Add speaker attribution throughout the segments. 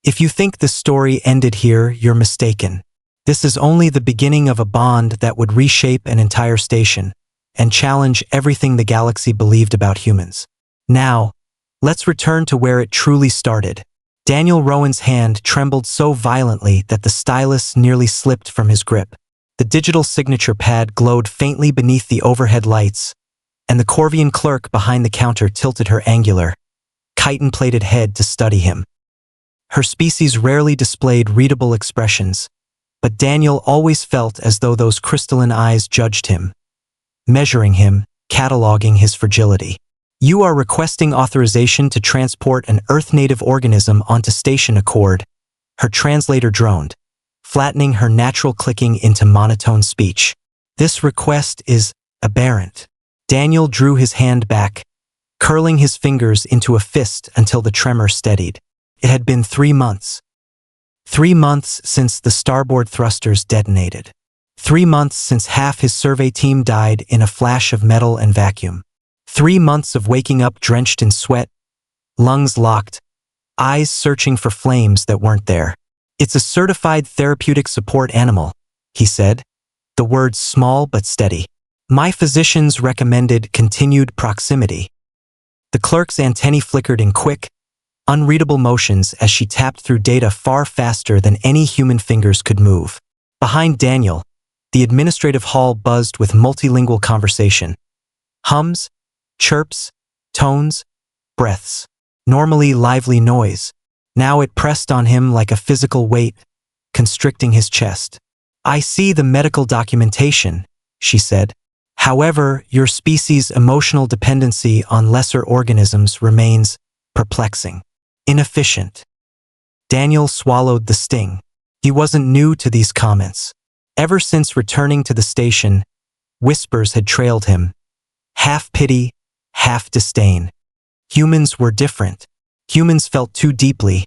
Speaker 1: If you think the story ended here, you're mistaken. This is only the beginning of a bond that would reshape an entire station and challenge everything the galaxy believed about humans. Now, let's return to where it truly started. Daniel Rowan's hand trembled so violently that the stylus nearly slipped from his grip. The digital signature pad glowed faintly beneath the overhead lights, and the Corvian clerk behind the counter tilted her angular, chitin-plated head to study him. Her species rarely displayed readable expressions, but Daniel always felt as though those crystalline eyes judged him, measuring him, cataloging his fragility. You are requesting authorization to transport an Earth-native organism onto Station Accord, her translator droned, flattening her natural clicking into monotone speech. This request is aberrant. Daniel drew his hand back, curling his fingers into a fist until the tremor steadied. It had been 3 months. 3 months since the starboard thrusters detonated. 3 months since half his survey team died in a flash of metal and vacuum. 3 months of waking up drenched in sweat, lungs locked, eyes searching for flames that weren't there. It's a certified therapeutic support animal, he said, the words small but steady. My physicians recommended continued proximity. The clerk's antennae flickered in quick, unreadable motions as she tapped through data far faster than any human fingers could move. Behind Daniel, the administrative hall buzzed with multilingual conversation. Hums, chirps, tones, breaths. Normally lively noise. Now it pressed on him like a physical weight, constricting his chest. I see the medical documentation, she said. However, your species' emotional dependency on lesser organisms remains perplexing, inefficient. Daniel swallowed the sting. He wasn't new to these comments. Ever since returning to the station, whispers had trailed him. Half pity, half disdain. Humans were different. Humans felt too deeply,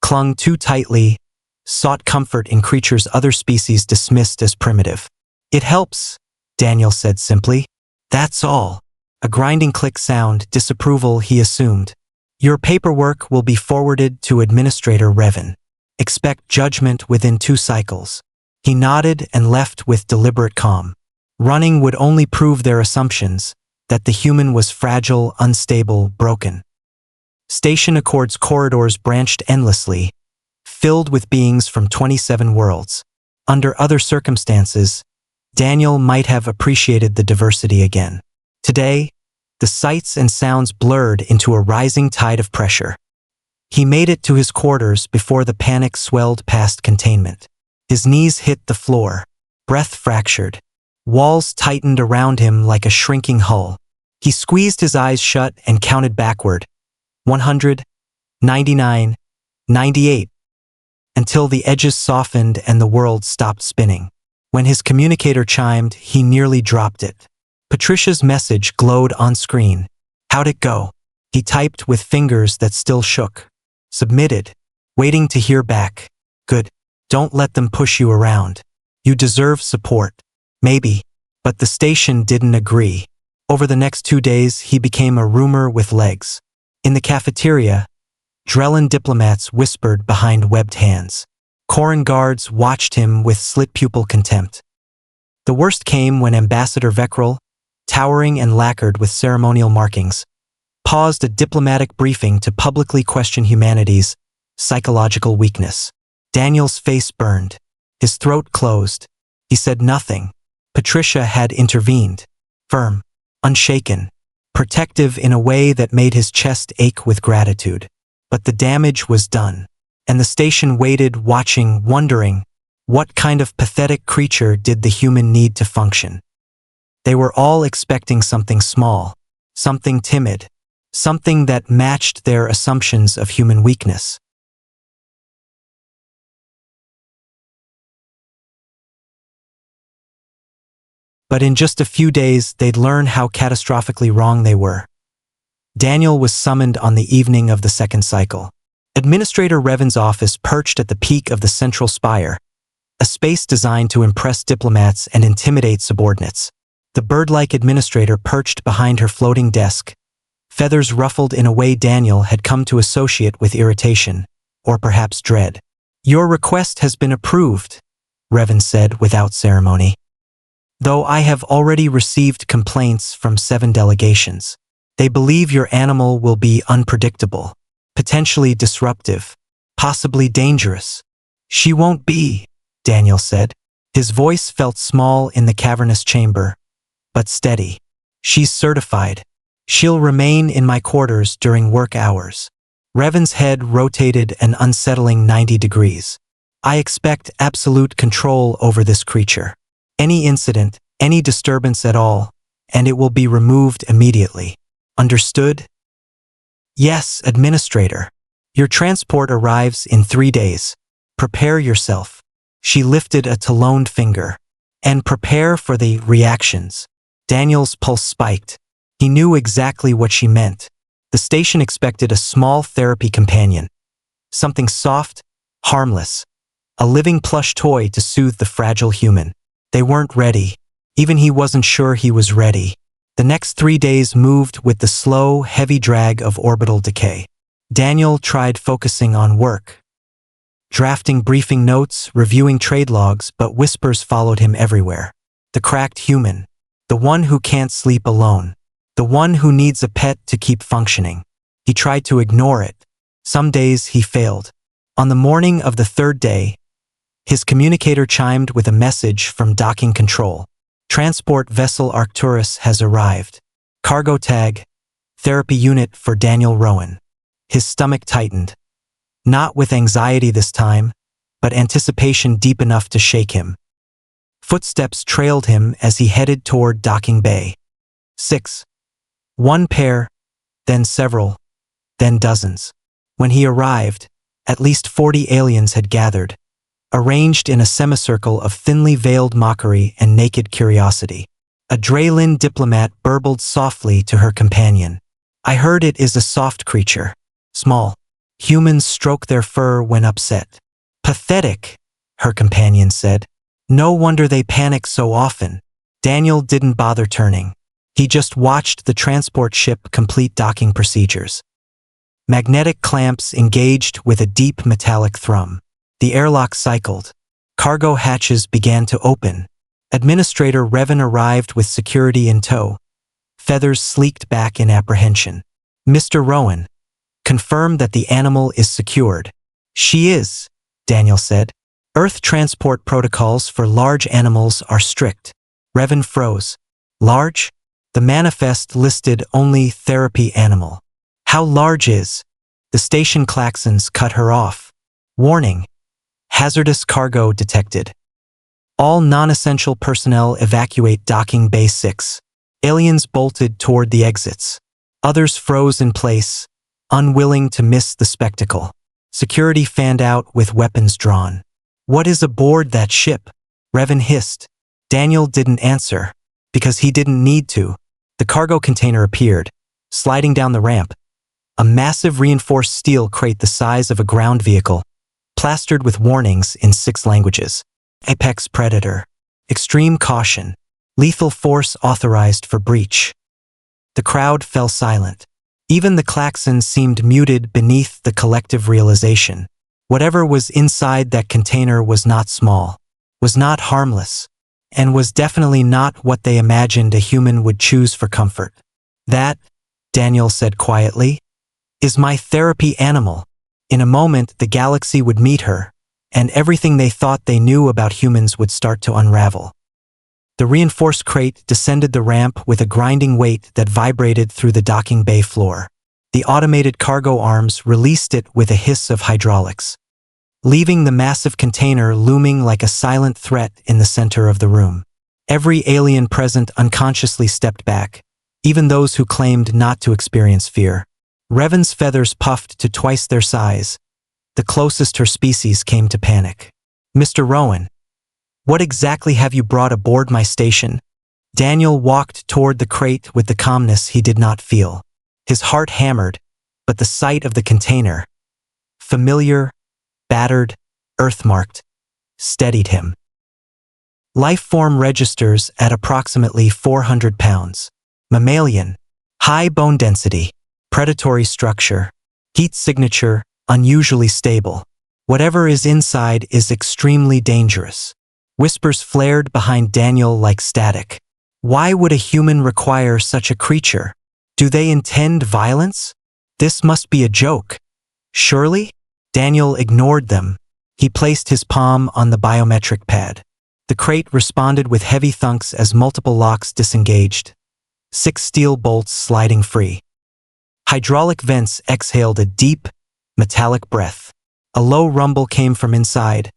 Speaker 1: clung too tightly, sought comfort in creatures other species dismissed as primitive. It helps, Daniel said simply. That's all. A grinding click sound, disapproval, he assumed. Your paperwork will be forwarded to Administrator Revan. Expect judgment within 2 cycles. He nodded and left with deliberate calm. Running would only prove their assumptions, that the human was fragile, unstable, broken. Station Accord's corridors branched endlessly, filled with beings from 27 worlds. Under other circumstances, Daniel might have appreciated the diversity again. Today, the sights and sounds blurred into a rising tide of pressure. He made it to his quarters before the panic swelled past containment. His knees hit the floor, breath fractured. Walls tightened around him like a shrinking hull. He squeezed his eyes shut and counted backward. 100, 99, 98, until the edges softened and the world stopped spinning. When his communicator chimed, he nearly dropped it. Patricia's message glowed on screen. How'd it go? He typed with fingers that still shook. Submitted. Waiting to hear back. Good. Don't let them push you around. You deserve support. Maybe. But the station didn't agree. Over the next 2 days, he became a rumor with legs. In the cafeteria, Drellin diplomats whispered behind webbed hands. Corran guards watched him with slit-pupil contempt. The worst came when Ambassador Veckrel, towering and lacquered with ceremonial markings, paused a diplomatic briefing to publicly question humanity's psychological weakness. Daniel's face burned. His throat closed. He said nothing. Patricia had intervened. Firm, unshaken, protective in a way that made his chest ache with gratitude. But the damage was done, and the station waited, watching, wondering, what kind of pathetic creature did the human need to function? They were all expecting something small, something timid, something that matched their assumptions of human weakness. But in just a few days, they'd learn how catastrophically wrong they were. Daniel was summoned on the evening of the second cycle. Administrator Revan's office perched at the peak of the central spire, a space designed to impress diplomats and intimidate subordinates. The bird-like administrator perched behind her floating desk, feathers ruffled in a way Daniel had come to associate with irritation, or perhaps dread. "Your request has been approved," Revan said without ceremony. "Though I have already received complaints from 7 delegations. They believe your animal will be unpredictable, potentially disruptive, possibly dangerous." "She won't be," Daniel said. His voice felt small in the cavernous chamber, but steady. "She's certified. She'll remain in my quarters during work hours." Revan's head rotated an unsettling 90 degrees. "I expect absolute control over this creature. Any incident, any disturbance at all, and it will be removed immediately. Understood?" "Yes, Administrator. Your transport arrives in 3 days. Prepare yourself." She lifted a taloned finger. "And prepare for the reactions." Daniel's pulse spiked. He knew exactly what she meant. The station expected a small therapy companion. Something soft, harmless. A living plush toy to soothe the fragile human. They weren't ready. Even he wasn't sure he was ready. The next 3 days moved with the slow, heavy drag of orbital decay. Daniel tried focusing on work. Drafting briefing notes, reviewing trade logs, but whispers followed him everywhere. The cracked human. The one who can't sleep alone. The one who needs a pet to keep functioning. He tried to ignore it. Some days he failed. On the morning of the 3rd day, his communicator chimed with a message from docking control. "Transport vessel Arcturus has arrived. Cargo tag, therapy unit for Daniel Rowan." His stomach tightened. Not with anxiety this time, but anticipation deep enough to shake him. Footsteps trailed him as he headed toward docking bay. 6. 1 pair, then several, then dozens. When he arrived, at least 40 aliens had gathered, arranged in a semicircle of thinly veiled mockery and naked curiosity. A Draylin diplomat burbled softly to her companion. "I heard it is a soft creature. Small. Humans stroke their fur when upset." "Pathetic," her companion said. "No wonder they panic so often." Daniel didn't bother turning. He just watched the transport ship complete docking procedures. Magnetic clamps engaged with a deep metallic thrum. The airlock cycled. Cargo hatches began to open. Administrator Revan arrived with security in tow. Feathers sleeked back in apprehension. "Mr. Rowan, confirm that the animal is secured." "She is," Daniel said. "Earth transport protocols for large animals are strict." Revan froze. "Large?" The manifest listed only therapy animal. "How large is?" The station klaxons cut her off. "Warning. Hazardous cargo detected. All non-essential personnel evacuate docking bay 6. Aliens bolted toward the exits. Others froze in place, unwilling to miss the spectacle. Security fanned out with weapons drawn. "What is aboard that ship?" Revan hissed. Daniel didn't answer, because he didn't need to. The cargo container appeared, sliding down the ramp. A massive reinforced steel crate the size of a ground vehicle, plastered with warnings in 6 languages. Apex predator. Extreme caution. Lethal force authorized for breach. The crowd fell silent. Even the klaxon seemed muted beneath the collective realization. Whatever was inside that container was not small, was not harmless, and was definitely not what they imagined a human would choose for comfort. "That," Daniel said quietly, "is my therapy animal." In a moment, the galaxy would meet her, and everything they thought they knew about humans would start to unravel. The reinforced crate descended the ramp with a grinding weight that vibrated through the docking bay floor. The automated cargo arms released it with a hiss of hydraulics, leaving the massive container looming like a silent threat in the center of the room. Every alien present unconsciously stepped back, even those who claimed not to experience fear. Revan's feathers puffed to twice their size. The closest her species came to panic. "Mr. Rowan, what exactly have you brought aboard my station?" Daniel walked toward the crate with the calmness he did not feel. His heart hammered, but the sight of the container, familiar, battered, earth-marked, steadied him. Life form registers at approximately 400 pounds. Mammalian. High bone density. Predatory structure. Heat signature, unusually stable. Whatever is inside is extremely dangerous. Whispers flared behind Daniel like static. Why would a human require such a creature? Do they intend violence? This must be a joke. Surely? Daniel ignored them. He placed his palm on the biometric pad. The crate responded with heavy thunks as multiple locks disengaged, 6 steel bolts sliding free. Hydraulic vents exhaled a deep, metallic breath. A low rumble came from inside,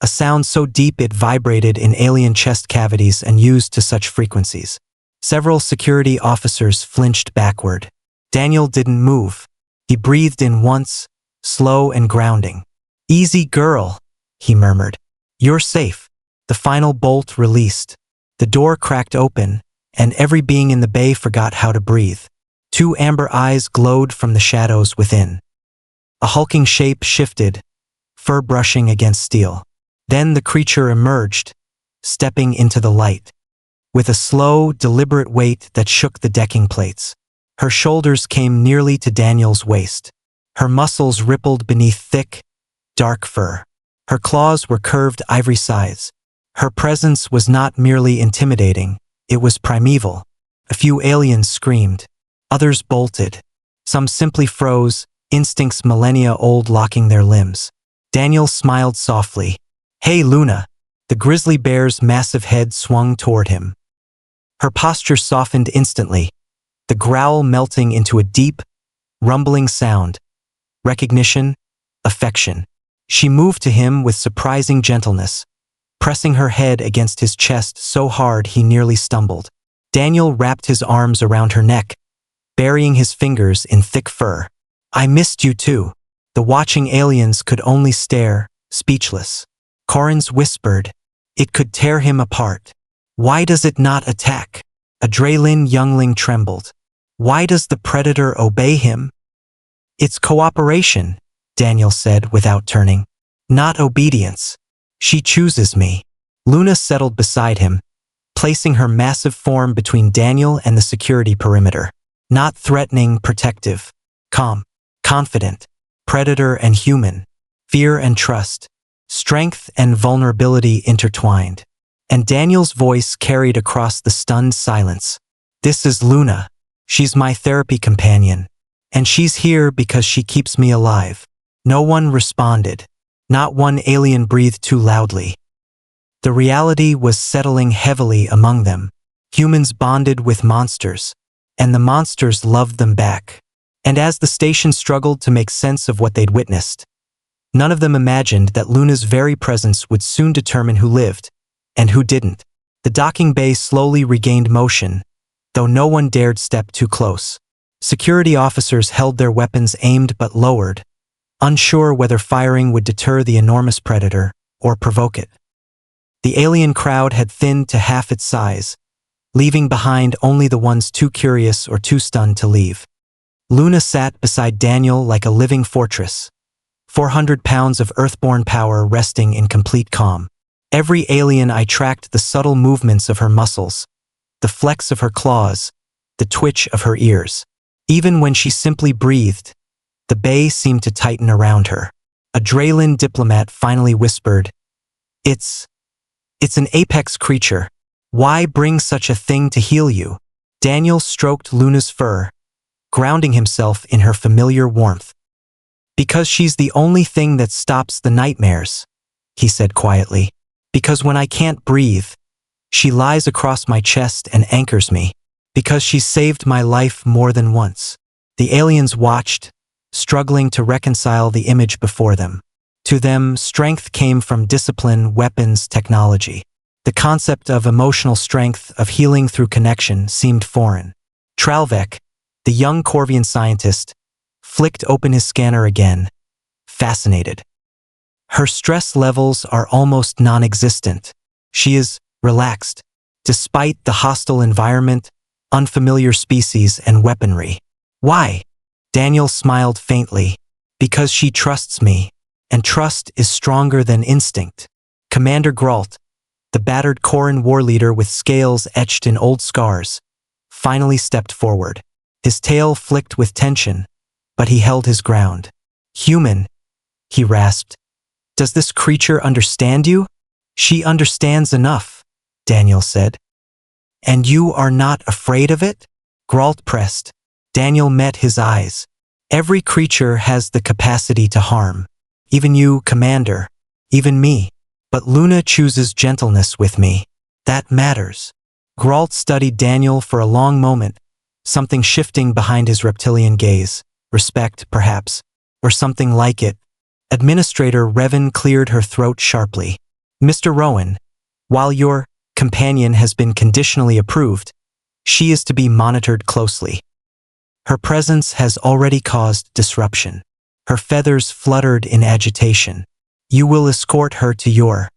Speaker 1: a sound so deep it vibrated in alien chest cavities and used to such frequencies. Several security officers flinched backward. Daniel didn't move. He breathed in once, slow and grounding. "Easy girl," he murmured. "You're safe." The final bolt released. The door cracked open, and every being in the bay forgot how to breathe. 2 amber eyes glowed from the shadows within. A hulking shape shifted, fur brushing against steel. Then the creature emerged, stepping into the light. With a slow, deliberate weight that shook the decking plates. Her shoulders came nearly to Daniel's waist. Her muscles rippled beneath thick, dark fur. Her claws were curved ivory scythes. Her presence was not merely intimidating, it was primeval. A few aliens screamed. Others bolted. Some simply froze, instincts millennia old locking their limbs. Daniel smiled softly. "Hey, Luna." The grizzly bear's massive head swung toward him. Her posture softened instantly, the growl melting into a deep, rumbling sound. Recognition, affection. She moved to him with surprising gentleness, pressing her head against his chest so hard he nearly stumbled. Daniel wrapped his arms around her neck, burying his fingers in thick fur. "I missed you too." The watching aliens could only stare, speechless. Corrins whispered, "It could tear him apart. Why does it not attack?" A Draylin youngling trembled. "Why does the predator obey him?" "It's cooperation," Daniel said without turning. "Not obedience. She chooses me." Luna settled beside him, placing her massive form between Daniel and the security perimeter. Not threatening, protective. Calm. Confident. Predator and human. Fear and trust. Strength and vulnerability intertwined. And Daniel's voice carried across the stunned silence. "This is Luna. She's my therapy companion. And she's here because she keeps me alive." No one responded. Not one alien breathed too loudly. The reality was settling heavily among them. Humans bonded with monsters, and the monsters loved them back. And as the station struggled to make sense of what they'd witnessed, none of them imagined that Luna's very presence would soon determine who lived and who didn't. The docking bay slowly regained motion, though no one dared step too close. Security officers held their weapons aimed but lowered, unsure whether firing would deter the enormous predator or provoke it. The alien crowd had thinned to half its size, leaving behind only the ones too curious or too stunned to leave. Luna sat beside Daniel like a living fortress, 400 pounds of earthborn power resting in complete calm. Every alien I tracked the subtle movements of her muscles, the flex of her claws, the twitch of her ears. Even when she simply breathed, the bay seemed to tighten around her. A Draylin diplomat finally whispered, It's an apex creature. Why bring such a thing to heal you?" Daniel stroked Luna's fur, grounding himself in her familiar warmth. "Because she's the only thing that stops the nightmares," he said quietly. "Because when I can't breathe, she lies across my chest and anchors me. Because she's saved my life more than once." The aliens watched, struggling to reconcile the image before them. To them, strength came from discipline, weapons, technology. The concept of emotional strength, of healing through connection, seemed foreign. Tralvek, the young Corvian scientist, flicked open his scanner again, fascinated. "Her stress levels are almost non-existent. She is relaxed, despite the hostile environment, unfamiliar species, and weaponry." "Why?" Daniel smiled faintly. "Because she trusts me, and trust is stronger than instinct." Commander Grault, the battered Corran war leader with scales etched in old scars, finally stepped forward. His tail flicked with tension, but he held his ground. Human, he rasped. Does this creature understand you? She understands enough, Daniel said. And you are not afraid of it? Gralt pressed. Daniel met his eyes. Every creature has the capacity to harm. Even you, Commander. Even me. But Luna chooses gentleness with me. That matters. Gralt studied Daniel for a long moment, something shifting behind his reptilian gaze. Respect, perhaps. Or something like it. Administrator Revan cleared her throat sharply. Mr. Rowan, while your companion has been conditionally approved, she is to be monitored closely. Her presence has already caused disruption. Her feathers fluttered in agitation. You will escort her to your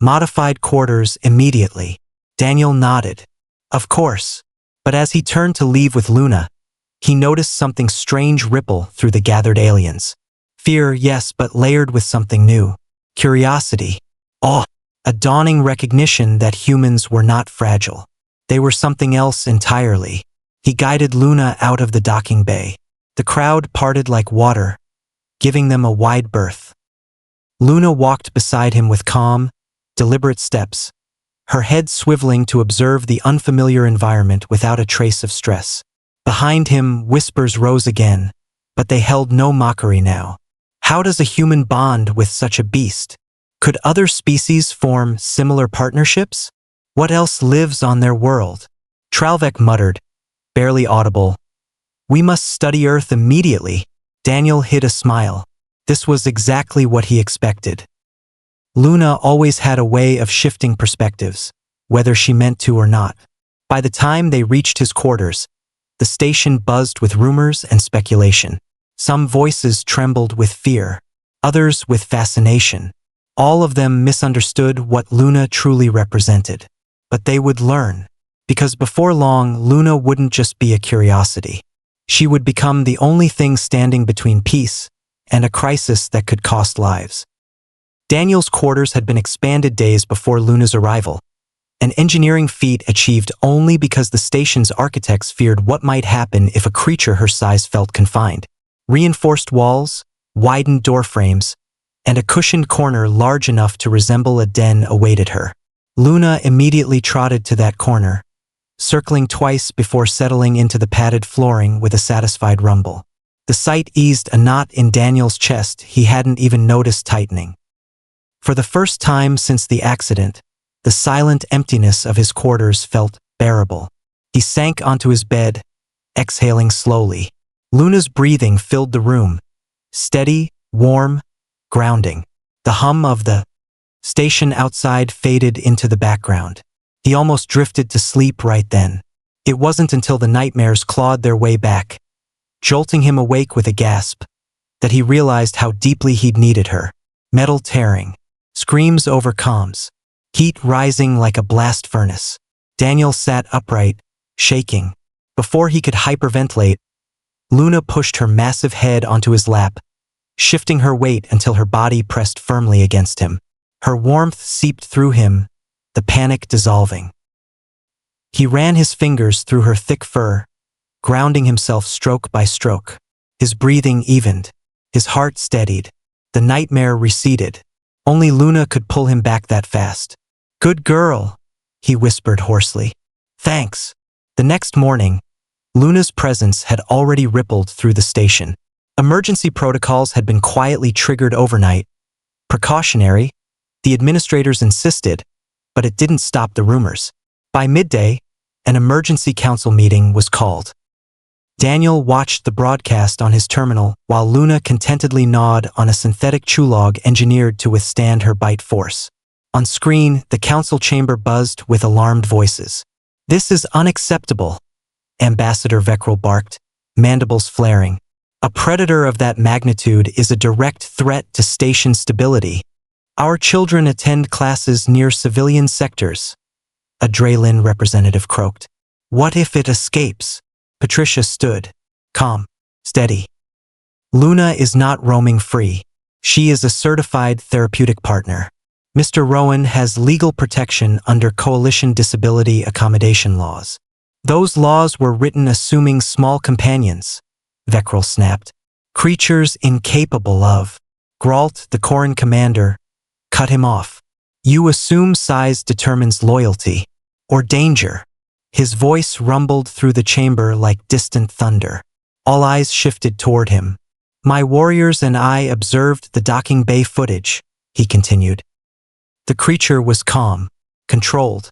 Speaker 1: modified quarters immediately. Daniel nodded. Of course. But as he turned to leave with Luna, he noticed something strange ripple through the gathered aliens. Fear, yes, but layered with something new. Curiosity. Awe. A dawning recognition that humans were not fragile. They were something else entirely. He guided Luna out of the docking bay. The crowd parted like water, giving them a wide berth. Luna walked beside him with calm, deliberate steps, her head swiveling to observe the unfamiliar environment without a trace of stress. Behind him, whispers rose again, but they held no mockery now. How does a human bond with such a beast? Could other species form similar partnerships? What else lives on their world? Tralvek muttered, barely audible. We must study Earth immediately. Daniel hid a smile. This was exactly what he expected. Luna always had a way of shifting perspectives, whether she meant to or not. By the time they reached his quarters, the station buzzed with rumors and speculation. Some voices trembled with fear, others with fascination. All of them misunderstood what Luna truly represented. But they would learn, because before long, Luna wouldn't just be a curiosity. She would become the only thing standing between peace and a crisis that could cost lives. Daniel's quarters had been expanded days before Luna's arrival, an engineering feat achieved only because the station's architects feared what might happen if a creature her size felt confined. Reinforced walls, widened door frames, and a cushioned corner large enough to resemble a den awaited her. Luna immediately trotted to that corner, circling twice before settling into the padded flooring with a satisfied rumble. The sight eased a knot in Daniel's chest he hadn't even noticed tightening. For the first time since the accident, the silent emptiness of his quarters felt bearable. He sank onto his bed, exhaling slowly. Luna's breathing filled the room, steady, warm, grounding. The hum of the station outside faded into the background. He almost drifted to sleep right then. It wasn't until the nightmares clawed their way back, jolting him awake with a gasp, that he realized how deeply he'd needed her. Metal tearing, screams over comms, heat rising like a blast furnace. Daniel sat upright, shaking. Before he could hyperventilate, Luna pushed her massive head onto his lap, shifting her weight until her body pressed firmly against him. Her warmth seeped through him, the panic dissolving. He ran his fingers through her thick fur, grounding himself stroke by stroke. His breathing evened, his heart steadied. The nightmare receded. Only Luna could pull him back that fast. Good girl, he whispered hoarsely. Thanks. The next morning, Luna's presence had already rippled through the station. Emergency protocols had been quietly triggered overnight. Precautionary, the administrators insisted, but it didn't stop the rumors. By midday, an emergency council meeting was called. Daniel watched the broadcast on his terminal while Luna contentedly gnawed on a synthetic chulog engineered to withstand her bite force. On screen, the council chamber buzzed with alarmed voices. This is unacceptable, Ambassador Veckrel barked, mandibles flaring. A predator of that magnitude is a direct threat to station stability. Our children attend classes near civilian sectors, a Draylin representative croaked. What if it escapes? Patricia stood, calm, steady. Luna is not roaming free. She is a certified therapeutic partner. Mr. Rowan has legal protection under Coalition disability accommodation laws. Those laws were written assuming small companions, Veckrel snapped. Creatures incapable of. Gralt, the Corran commander, cut him off. You assume size determines loyalty. Or danger. His voice rumbled through the chamber like distant thunder. All eyes shifted toward him. My warriors and I observed the docking bay footage, he continued. The creature was calm, controlled.